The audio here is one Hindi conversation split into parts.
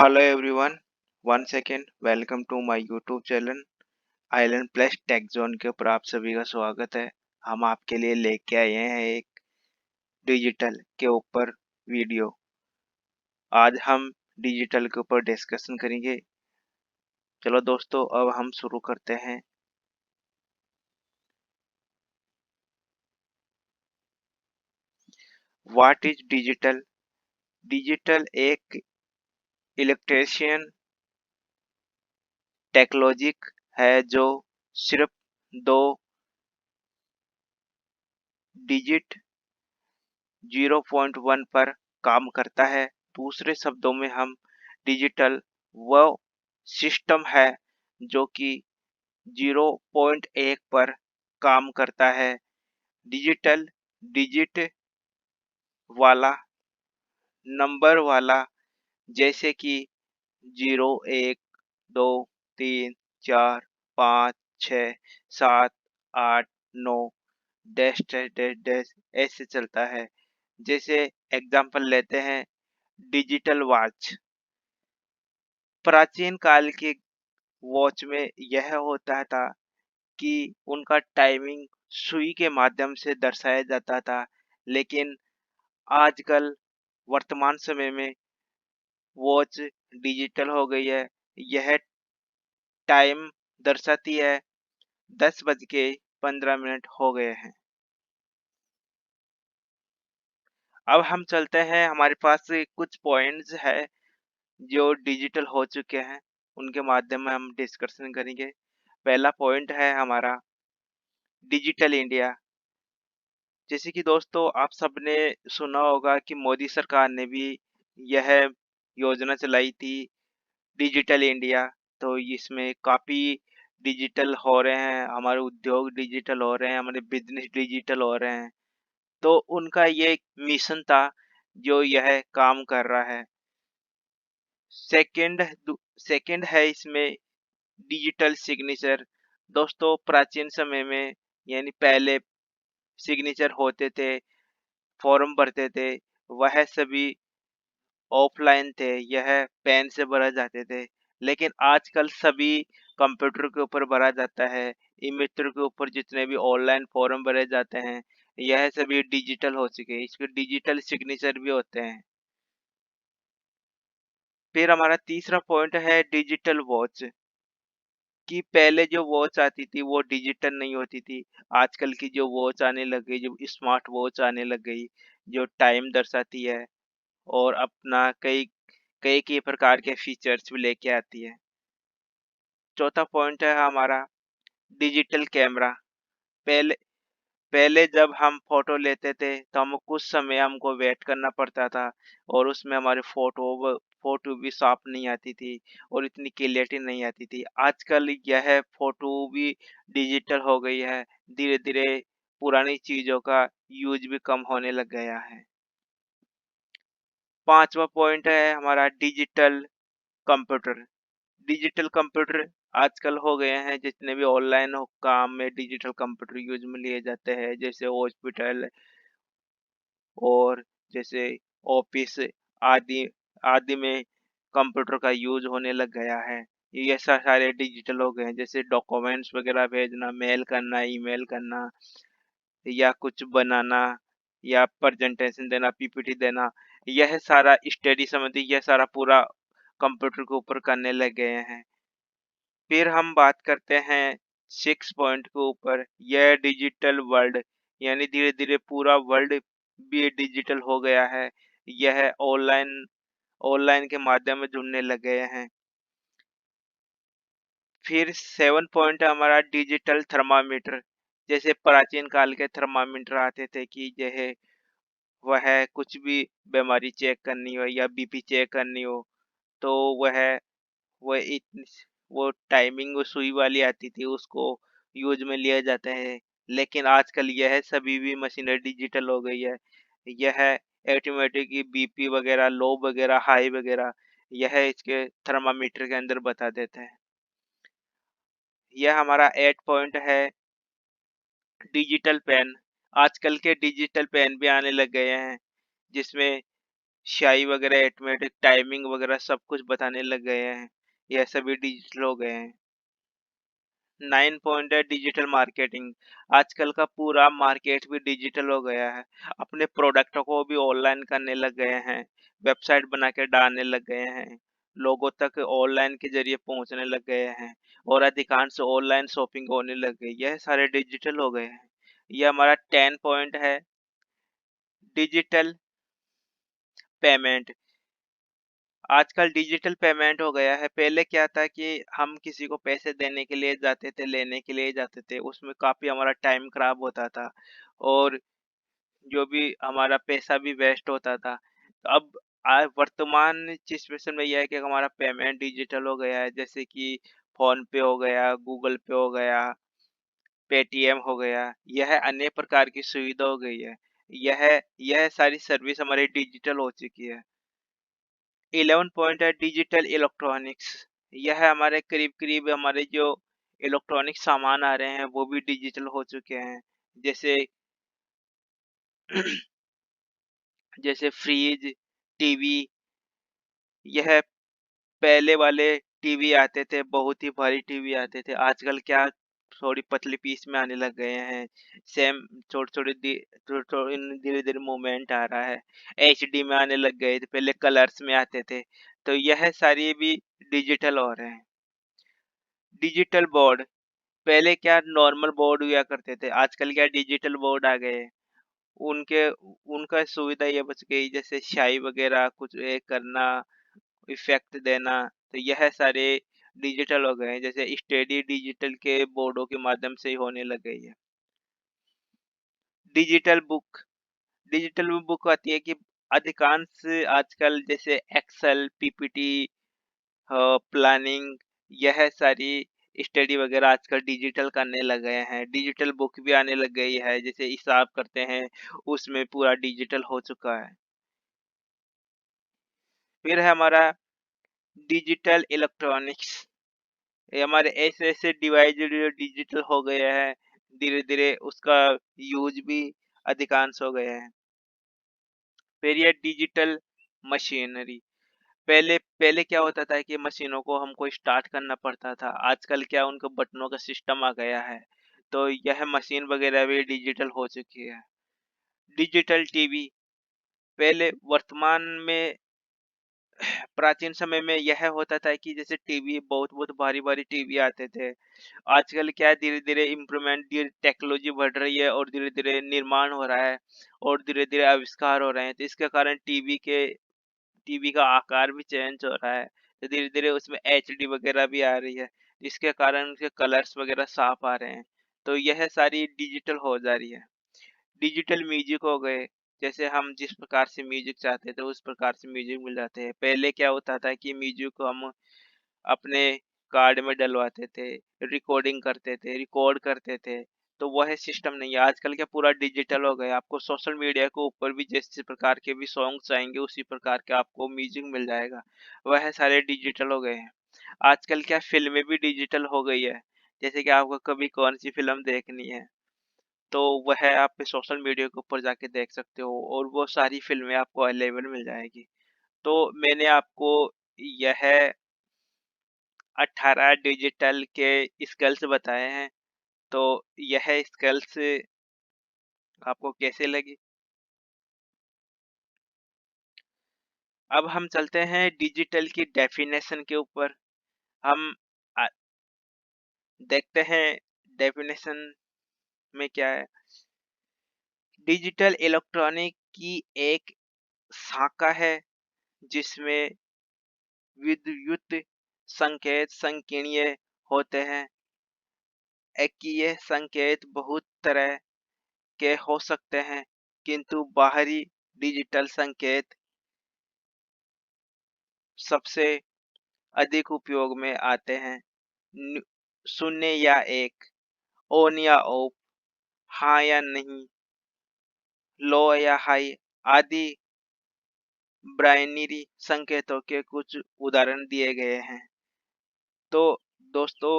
Hello everyone, once again welcome to my YouTube channel island plus take zone के ऊपर आप सभी का स्वागत है। हम आपके लिए लेके आए हैं एक डिजिटल के ऊपर वीडियो। आज हम डिजिटल के ऊपर डिस्कशन करेंगे। चलो दोस्तों, अब हम शुरू करते हैं। What is digital? डिजिटल एक इलेक्ट्रिशियन टेक्नोलॉजी है जो सिर्फ दो डिजिट 0.1 पर काम करता है। दूसरे शब्दों में हम डिजिटल वह सिस्टम है जो कि 0.1 पर काम करता है। डिजिटल डिजिट वाला, नंबर वाला, जैसे कि 0, 1, 2, 3, 4, 5, 6, 7, 8, 9 डैश डैश डैश डैश ऐसे चलता है। जैसे एग्जांपल लेते हैं, डिजिटल वॉच। प्राचीन काल के वॉच में यह होता था कि उनका टाइमिंग सुई के माध्यम से दर्शाया जाता था, लेकिन आजकल वर्तमान समय में वॉच डिजिटल हो गई है। यह टाइम दर्शाती है 10:15 हो गए हैं। अब हम चलते हैं, हमारे पास कुछ पॉइंट्स है जो डिजिटल हो चुके हैं, उनके माध्यम में हम डिस्कशन करेंगे। पहला पॉइंट है हमारा डिजिटल इंडिया। जैसे कि दोस्तों आप सबने सुना होगा कि मोदी सरकार ने भी यह योजना चलाई थी, डिजिटल इंडिया। तो इसमें काफ़ी डिजिटल हो रहे हैं, हमारे उद्योग डिजिटल हो रहे हैं, हमारे बिजनेस डिजिटल हो रहे हैं। तो उनका ये एक मिशन था जो यह काम कर रहा है। सेकंड सेकंड है इसमें डिजिटल सिग्नेचर। दोस्तों प्राचीन समय में, यानी पहले सिग्नेचर होते थे, फॉर्म भरते थे, वह सभी ऑफलाइन थे, यह पेन से भरा जाते थे। लेकिन आजकल सभी कंप्यूटर के ऊपर भरा जाता है। ई-मित्र के ऊपर जितने भी ऑनलाइन फॉर्म भरे जाते हैं, यह सभी डिजिटल हो चुके हैं। इसके डिजिटल सिग्नेचर भी होते हैं। फिर हमारा तीसरा पॉइंट है डिजिटल वॉच। कि पहले जो वॉच आती थी वो डिजिटल नहीं होती थी। आजकल की जो वॉच आने लग गई, जो स्मार्ट वॉच आने लग गई, जो टाइम दर्शाती है और अपना कई कई कई प्रकार के फीचर्स भी लेके आती है। चौथा पॉइंट है हमारा डिजिटल कैमरा। पहले पहले जब हम फोटो लेते थे तो हम कुछ समय हमको वेट करना पड़ता था और उसमें हमारी फोटो भी साफ नहीं आती थी और इतनी क्लियरिटी नहीं आती थी। आजकल यह फोटो भी डिजिटल हो गई है। धीरे धीरे पुरानी चीजों का यूज भी कम होने लग गया है। पांचवा पॉइंट है हमारा डिजिटल कंप्यूटर। डिजिटल कंप्यूटर आजकल हो गए हैं, जितने भी ऑनलाइन काम में डिजिटल कंप्यूटर यूज में लिए जाते हैं, जैसे हॉस्पिटल और जैसे ऑफिस आदि आदि में कंप्यूटर का यूज होने लग गया है। ये सारे डिजिटल हो गए हैं, जैसे डॉक्यूमेंट्स वगैरह भेजना, मेल करना, ईमेल करना, या कुछ बनाना, या प्रेजेंटेशन देना, पीपीटी देना, यह सारा स्टडी संबंधी यह सारा पूरा कंप्यूटर के ऊपर करने लग गए हैं। फिर हम बात करते हैं 6 पॉइंट के ऊपर, यह डिजिटल वर्ल्ड, यानी धीरे धीरे पूरा वर्ल्ड भी डिजिटल हो गया है। यह ऑनलाइन ऑनलाइन के माध्यम में जुड़ने लग गए हैं। फिर 7 पॉइंट है हमारा डिजिटल थर्मामीटर। जैसे प्राचीन काल के थर्मामीटर आते थे कि यह वह कुछ भी बीमारी चेक करनी हो या बीपी चेक करनी हो, तो वह वह इत वो टाइमिंग वो सुई वाली आती थी, उसको यूज़ में लिया जाता है। लेकिन आजकल यह सभी भी मशीनें डिजिटल हो गई है। यह ऑटोमेटिक ही बीपी वगैरह, लो वगैरह, हाई वगैरह, यह इसके थर्मामीटर के अंदर बता देता है। यह हमारा 8 पॉइंट है डिजिटल पेन। आजकल के डिजिटल पेन भी आने लग गए हैं, जिसमें स्याही वगैरह ऑटोमेटिक टाइमिंग वगैरह सब कुछ बताने लग गए हैं। यह सभी डिजिटल हो गए हैं। 9 पॉइंट है डिजिटल मार्केटिंग। आजकल का पूरा मार्केट भी डिजिटल हो गया है। अपने प्रोडक्टों को भी ऑनलाइन करने लग गए हैं। वेबसाइट बना के डालने लग गए हैं। लोगों तक ऑनलाइन के ज़रिए पहुँचने लग गए हैं और अधिकांश ऑनलाइन शॉपिंग होने लग गई। यह सारे डिजिटल हो गए हैं। ये हमारा 10 पॉइंट है डिजिटल पेमेंट। आजकल डिजिटल पेमेंट हो गया है। पहले क्या था कि हम किसी को पैसे देने के लिए जाते थे, लेने के लिए जाते थे, उसमें काफ़ी हमारा टाइम खराब होता था और जो भी हमारा पैसा भी वेस्ट होता था। अब वर्तमान सिचुएशन में यह है कि हमारा पेमेंट डिजिटल हो गया है, जैसे कि फ़ोन पे हो गया, गूगल पे हो गया, पेटीएम हो गया, यह अन्य प्रकार की सुविधा हो गई है। यह सारी सर्विस हमारी डिजिटल हो चुकी है। 11 पॉइंट है डिजिटल इलेक्ट्रॉनिक्स। यह हमारे करीब-करीब हमारे जो इलेक्ट्रॉनिक सामान आ रहे हैं वो भी डिजिटल हो चुके हैं। जैसे जैसे फ्रिज, टीवी, यह पहले वाले टीवी आते थे, बहुत ही भारी टीवी आते थे। आजकल क्या थोड़ी पतली पीस में आने लग गए हैं। सेम छोटे-छोटे धीरे-धीरे मूवमेंट आ रहा है। एचडी में आने लग गए थे, पहले कलर्स में आते थे। तो यह सारी भी डिजिटल हो रहे हैं। डिजिटल बोर्ड, पहले क्या नॉर्मल बोर्ड हुआ करते थे, आजकल क्या डिजिटल बोर्ड आ गए हैं। उनके उनका सुविधा ये बच गई, जैसे स्याही वगैरह कुछ करना, इफेक्ट देना, तो यह सारे डिजिटल हो गए हैं। जैसे स्टडी डिजिटल के बोर्डों के माध्यम से ही होने लग गई है। डिजिटल बुक, डिजिटल में बुक आती है कि अधिकांश आजकल जैसे एक्सेल, पीपीटी, प्लानिंग, यह सारी स्टडी वगैरह आजकल डिजिटल करने लग गए हैं। डिजिटल बुक भी आने लग गई है, जैसे हिसाब करते हैं उसमें पूरा डिजिटल हो चुका है। फिर है हमारा डिजिटल इलेक्ट्रॉनिक्स। ये हमारे ऐसे-ऐसे डिवाइस जो डिजिटल हो गए हैं, धीरे-धीरे उसका यूज़ भी अधिकांश हो गए हैं। फिर ये डिजिटल मशीनरी, पहले पहले क्या होता था कि मशीनों को हमको स्टार्ट करना पड़ता था, आजकल क्या उनको बटनों का सिस्टम आ गया है, तो यह मशीन वगैरह भी डिजिटल हो चुकी है। डिजिटल टीवी, पहले वर्तमान में प्राचीन समय में यह होता था कि जैसे टीवी बहुत-बहुत भारी-भारी टीवी आते थे। आजकल क्या है धीरे-धीरे इम्प्रूवमेंट टेक्नोलॉजी बढ़ रही है और धीरे-धीरे निर्माण हो रहा है और धीरे-धीरे आविष्कार हो रहे हैं, तो इसके कारण टीवी का आकार भी चेंज हो रहा है। तो धीरे-धीरे उसमें एचडी वगैरह भी आ रही है, जिसके कारण उसके कलर्स वगैरह साफ आ रहे हैं। तो यह सारी डिजिटल हो जा रही है। डिजिटल म्यूजिक हो गए, जैसे हम जिस प्रकार से म्यूजिक चाहते थे उस प्रकार से म्यूजिक मिल जाते हैं। पहले क्या होता था कि म्यूजिक को हम अपने कार्ड में डलवाते थे, रिकॉर्डिंग करते थे, रिकॉर्ड करते थे, तो वह सिस्टम नहीं है। आजकल क्या पूरा डिजिटल हो गया, आपको सोशल मीडिया के ऊपर भी जिस प्रकार के भी सॉन्ग्स आएँगे उसी प्रकार का आपको म्यूजिक मिल जाएगा। वह सारे डिजिटल हो गए हैं। आजकल क्या फ़िल्में भी डिजिटल हो गई है, जैसे कि आपको कभी कौन-सी फ़िल्म देखनी है, तो वह आप सोशल मीडिया के ऊपर जाके देख सकते हो और वो सारी फ़िल्में आपको अवेलेबल मिल जाएगी। तो मैंने आपको यह 18 डिजिटल के स्किल्स बताए हैं, तो यह स्किल्स आपको कैसे लगी? अब हम चलते हैं डिजिटल की डेफिनेशन के ऊपर। हम अ, देखते हैं डेफिनेशन में क्या है। डिजिटल इलेक्ट्रॉनिक की एक शाखा है जिसमें विद्युत संकेत संकीर्णीय होते हैं। ये संकेत बहुत तरह के हो सकते हैं, किंतु बाहरी डिजिटल संकेत सबसे अधिक उपयोग में आते हैं। न्यू 0 या 1, ऑन या ऑफ, हाँ या नहीं, लो या हाई आदि बाइनरी संकेतों के कुछ उदाहरण दिए गए हैं। तो दोस्तों,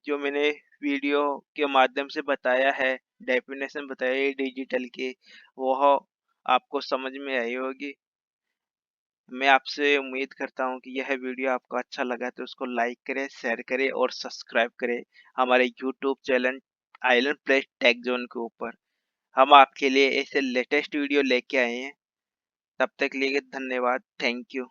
जो मैंने वीडियो के माध्यम से बताया है, डेफिनेशन बताई है डिजिटल की, वह आपको समझ में आई होगी। मैं आपसे उम्मीद करता हूँ कि यह वीडियो आपको अच्छा लगा तो उसको लाइक करें, शेयर करें और सब्सक्राइब करें हमारे YouTube channel island place tech zone के ऊपर। हम आपके लिए ऐसे लेटेस्ट वीडियो लेके आए हैं। तब तक के लिए धन्यवाद। Thank you.